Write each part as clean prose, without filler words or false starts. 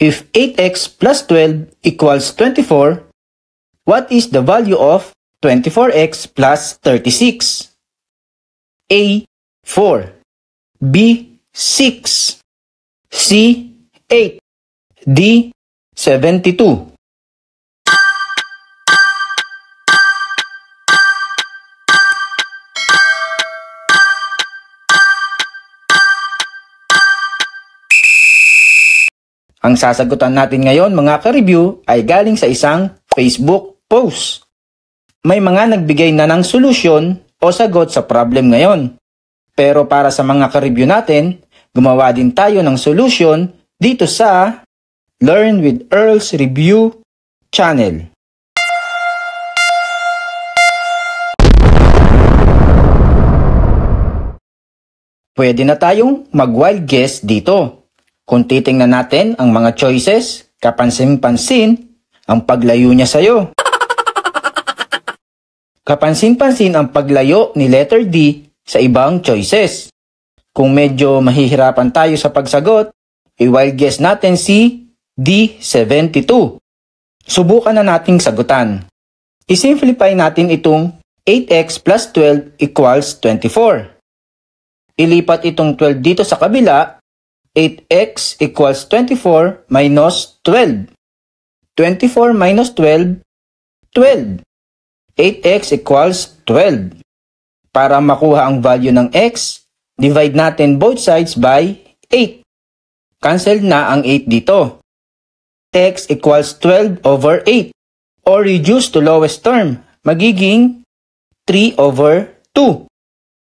If 8x plus 12 equals 24, what is the value of 24x plus 36? A. 4, B. 6, C. 8, D. 72. Ang sasagutan natin ngayon mga ka-review ay galing sa isang Facebook post. May mga nagbigay na ng solusyon o sagot sa problem ngayon. Pero para sa mga ka-review natin, gumawa din tayo ng solution dito sa Learn with Earl's Review channel. Pwede na tayong mag-wild guess dito. Kung titingnan natin ang mga choices, kapansin-pansin ang paglayo niya sa'yo. Kapansin-pansin ang paglayo ni letter D sa ibang choices. Kung medyo mahihirapan tayo sa pagsagot, i-wild guess natin si D72. Subukan na nating sagutan. I-simplify natin itong 8x plus 12 equals 24. Ilipat itong 12 dito sa kabila. 8x equals 24 minus 12. 24 minus 12, 12. 8x equals 12. Para makuha ang value ng x, divide natin both sides by 8. Cancel na ang 8 dito. X equals 12 over 8. Or reduce to lowest term, magiging 3 over 2.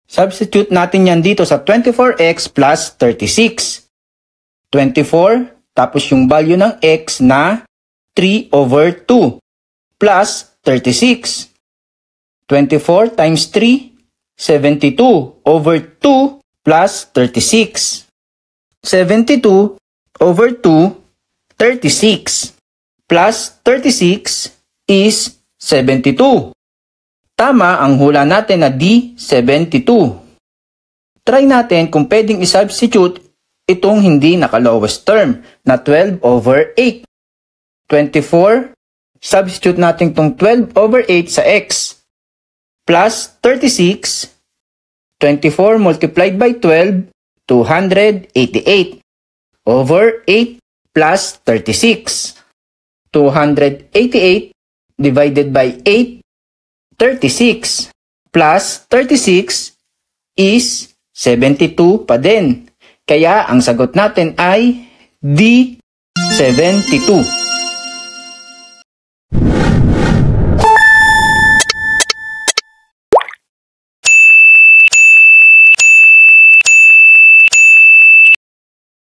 Substitute natin yan dito sa 24x plus 36. 24, tapos yung value ng x na 3 over 2 plus 36. 24 times 3, 72 over 2 plus 36. 72 over 2, 36 plus 36 is 72. Tama ang hula natin na D72. Try natin kung pwedeng i-substitute itong hindi naka-lowest term na 12 over 8. 24, substitute natin itong 12 over 8 sa x. Plus 36, 24 multiplied by 12, 288. Over 8 plus 36. 288 divided by 8, 36. Plus 36 is 72 pa din. Kaya ang sagot natin ay D72.